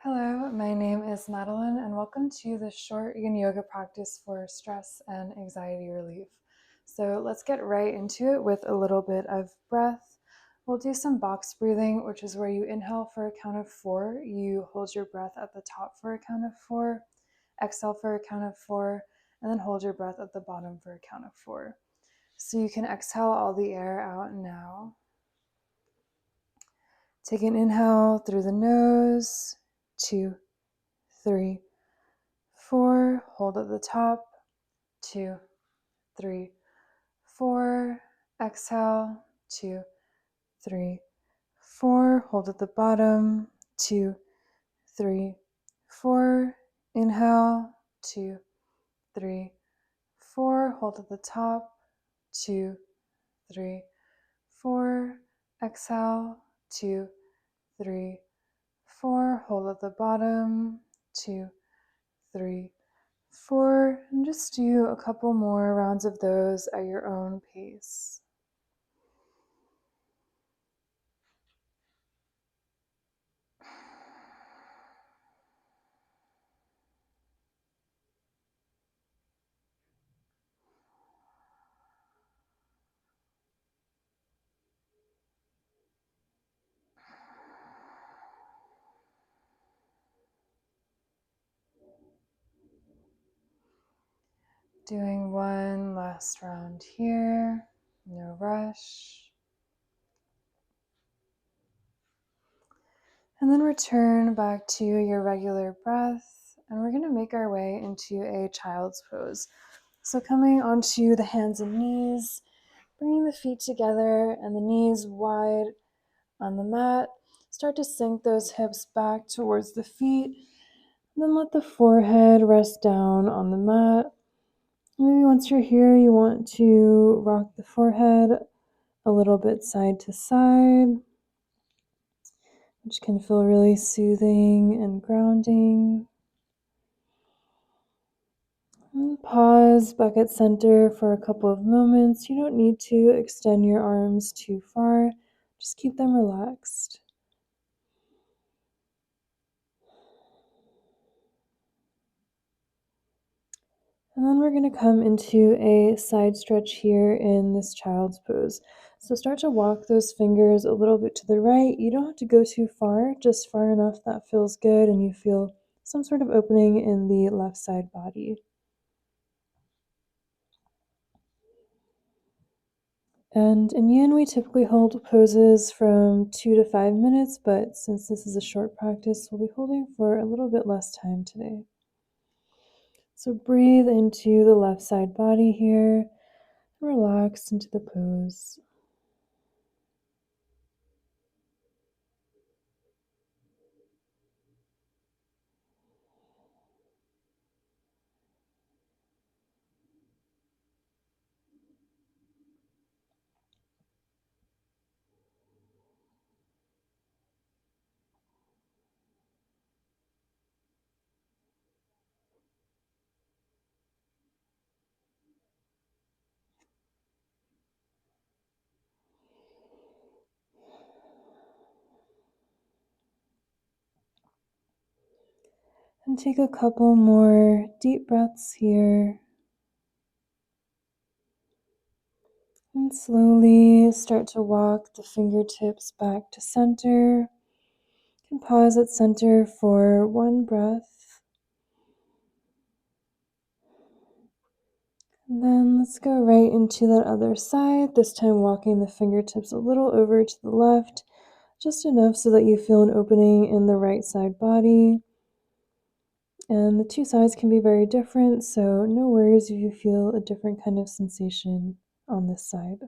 Hello, my name is Madeline, and welcome to the short Yin Yoga practice for stress and anxiety relief. So let's get right into it with a little bit of breath. We'll do some box breathing, which is where you inhale for a count of 4, you hold your breath at the top for a count of 4, exhale for a count of 4, and then hold your breath at the bottom for a count of 4. So you can exhale all the air out now. Take an inhale through the nose, 2, 3, 4, hold at the top, 2, 3, 4, exhale, 2, 3, 4, hold at the bottom, 2, 3, 4, inhale, 2, 3, 4, hold at the top, 2, 3, 4, exhale, 2, 3, 4, hold at the bottom, 2, 3, 4, and just do a couple more rounds of those at your own pace. Doing one last round here, no rush. And then return back to your regular breath, and we're going to make our way into a child's pose. So coming onto the hands and knees, bringing the feet together and the knees wide on the mat. Start to sink those hips back towards the feet. And then let the forehead rest down on the mat. Maybe once you're here, you want to rock the forehead a little bit side to side, which can feel really soothing and grounding. And pause back at center for a couple of moments. You don't need to extend your arms too far, just keep them relaxed. And then we're going to come into a side stretch here in this child's pose. So start to walk those fingers a little bit to the right. You don't have to go too far, just far enough that feels good and you feel some sort of opening in the left side body. And in Yin, we typically hold poses from 2 to 5 minutes, but since this is a short practice, we'll be holding for a little bit less time today. So breathe into the left side body here, relax into the pose. And take a couple more deep breaths here. And slowly start to walk the fingertips back to center. You can pause at center for one breath. And then let's go right into that other side, this time walking the fingertips a little over to the left, just enough so that you feel an opening in the right side body. And the two sides can be very different, so no worries if you feel a different kind of sensation on this side.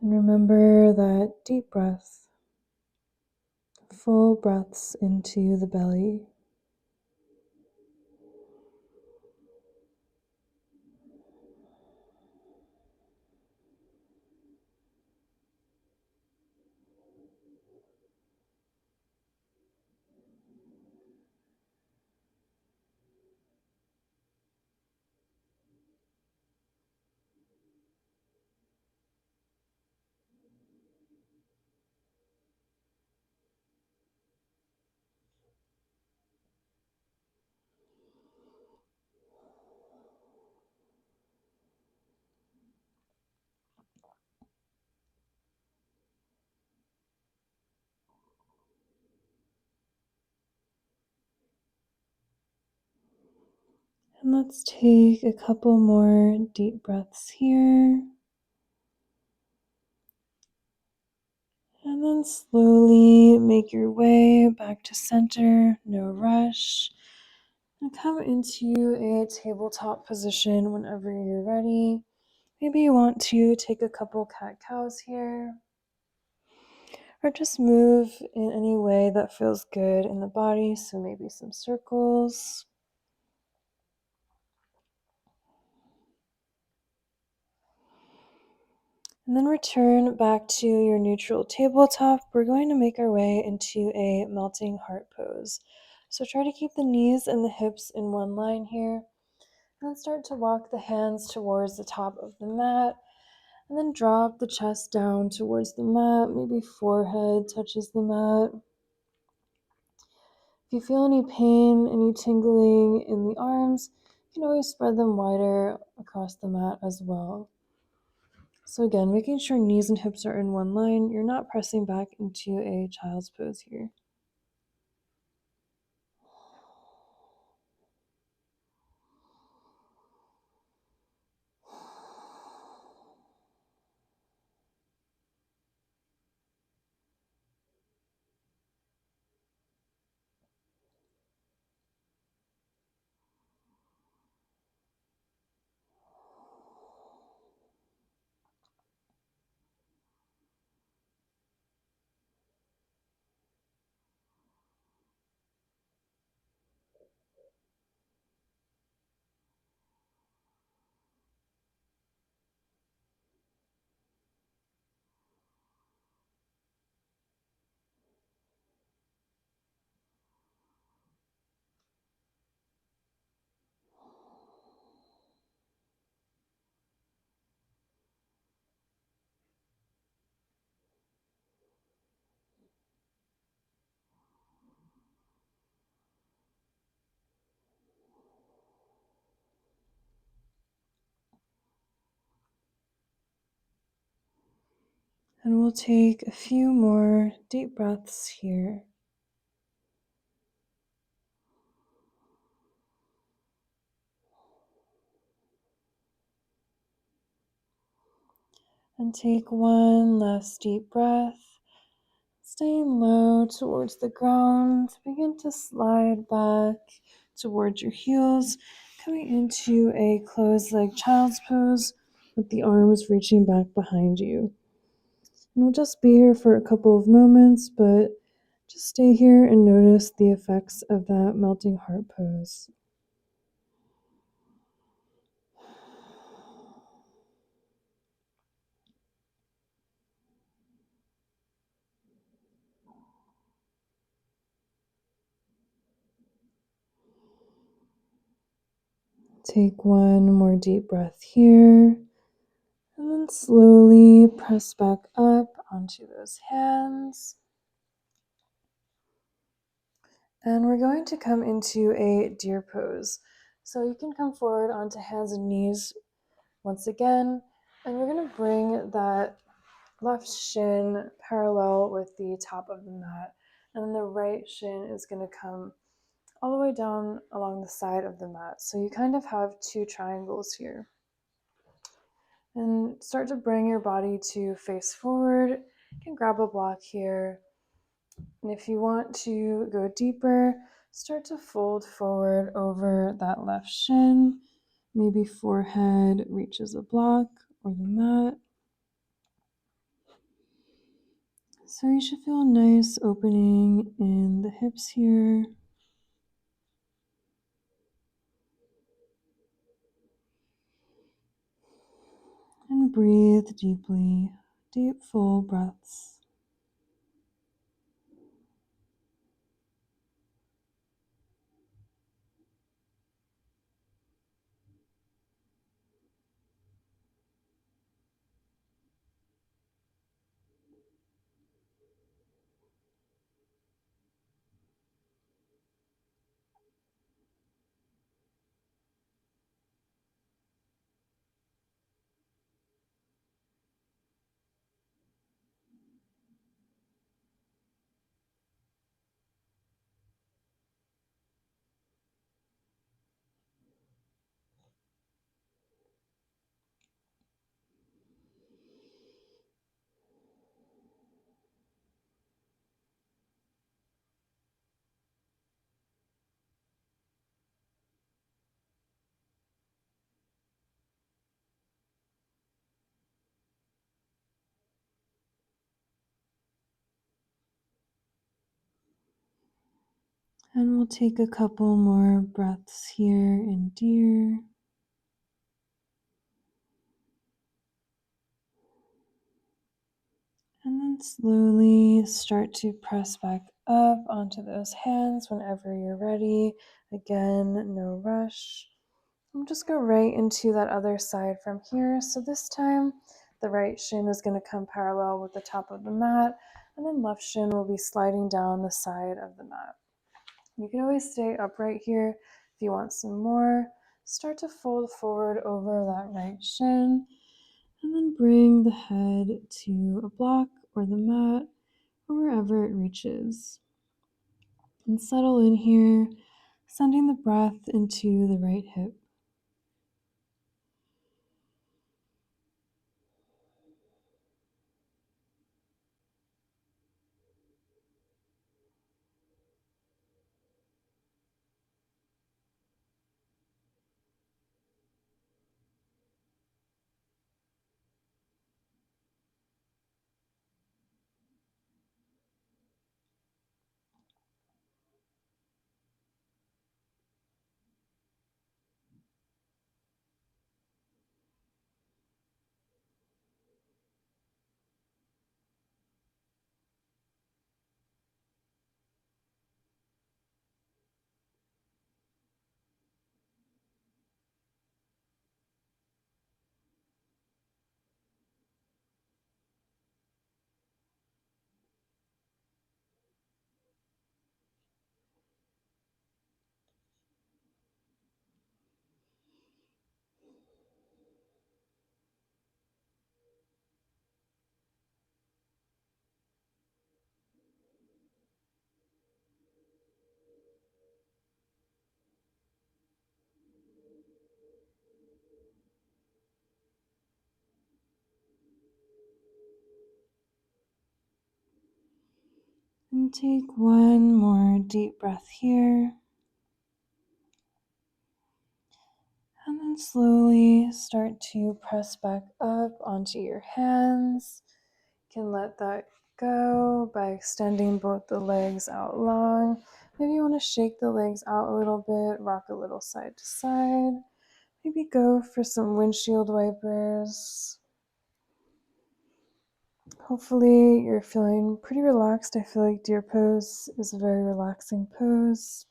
And remember that deep breath, full breaths into the belly. And let's take a couple more deep breaths here. And then slowly make your way back to center, no rush. And come into a tabletop position whenever you're ready. Maybe you want to take a couple cat-cows here. Or just move in any way that feels good in the body. So maybe some circles. And then return back to your neutral tabletop. We're going to make our way into a melting heart pose. So try to keep the knees and the hips in one line here. And then start to walk the hands towards the top of the mat. And then drop the chest down towards the mat. Maybe forehead touches the mat. If you feel any pain, any tingling in the arms, you can always spread them wider across the mat as well. So again, making sure knees and hips are in one line. You're not pressing back into a child's pose here. And we'll take a few more deep breaths here. And take one last deep breath. Staying low towards the ground. Begin to slide back towards your heels, coming into a closed leg child's pose with the arms reaching back behind you. And we'll just be here for a couple of moments, but just stay here and notice the effects of that melting heart pose. Take one more deep breath here, and then slowly press back up onto those hands. And we're going to come into a deer pose. So you can come forward onto hands and knees once again, and we're going to bring that left shin parallel with the top of the mat, and then the right shin is going to come all the way down along the side of the mat. So you kind of have two triangles here. And start to bring your body to face forward. You can grab a block here. And if you want to go deeper, start to fold forward over that left shin. Maybe forehead reaches a block or the mat. So you should feel a nice opening in the hips here. And breathe deeply, deep, full breaths. And we'll take a couple more breaths here in deer. And then slowly start to press back up onto those hands whenever you're ready. Again, no rush. And just go right into that other side from here. So this time, the right shin is going to come parallel with the top of the mat, and then left shin will be sliding down the side of the mat. You can always stay upright here if you want some more. Start to fold forward over that right shin, and then bring the head to a block or the mat or wherever it reaches. And settle in here, sending the breath into the right hip. And take one more deep breath here. And then slowly start to press back up onto your hands. You can let that go by extending both the legs out long. Maybe you want to shake the legs out a little bit, rock a little side to side. Maybe go for some windshield wipers. Hopefully you're feeling pretty relaxed. I feel like deer pose is a very relaxing pose.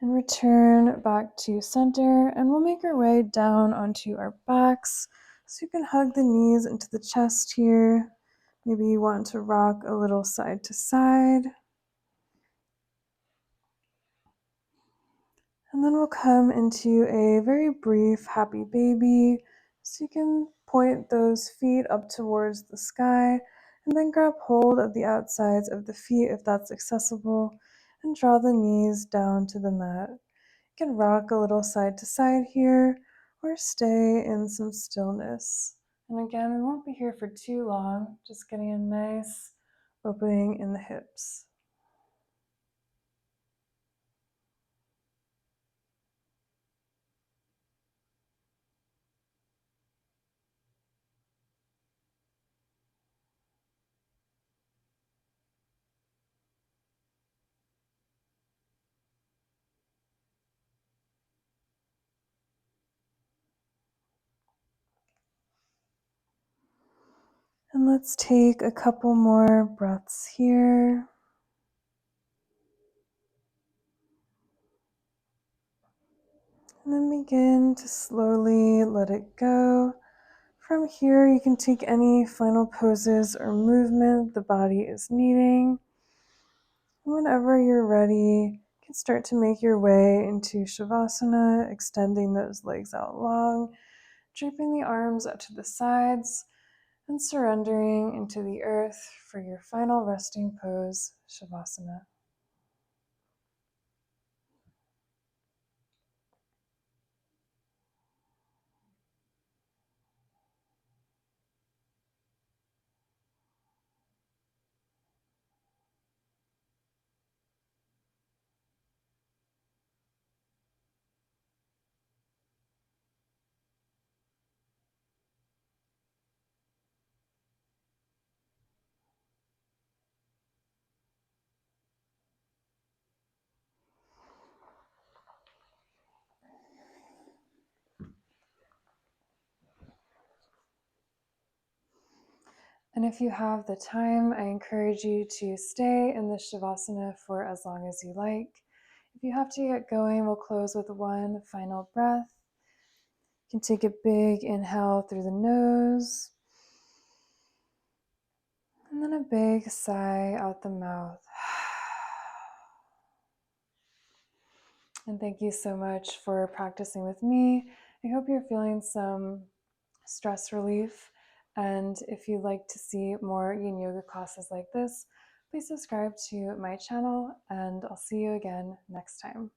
And return back to center, and we'll make our way down onto our backs. So you can hug the knees into the chest here. Maybe you want to rock a little side to side. And then we'll come into a very brief happy baby. So you can point those feet up towards the sky and then grab hold of the outsides of the feet if that's accessible and draw the knees down to the mat. You can rock a little side to side here or stay in some stillness. And again, we won't be here for too long, just getting a nice opening in the hips. And let's take a couple more breaths here. And then begin to slowly let it go. From here, you can take any final poses or movement the body is needing. Whenever you're ready, you can start to make your way into Shavasana, extending those legs out long, draping the arms out to the sides, and surrendering into the earth for your final resting pose, Shavasana. And if you have the time, I encourage you to stay in the Shavasana for as long as you like. If you have to get going, we'll close with one final breath. You can take a big inhale through the nose, and then a big sigh out the mouth. And thank you so much for practicing with me. I hope you're feeling some stress relief. And if you'd like to see more Yin Yoga classes like this, please subscribe to my channel, and I'll see you again next time.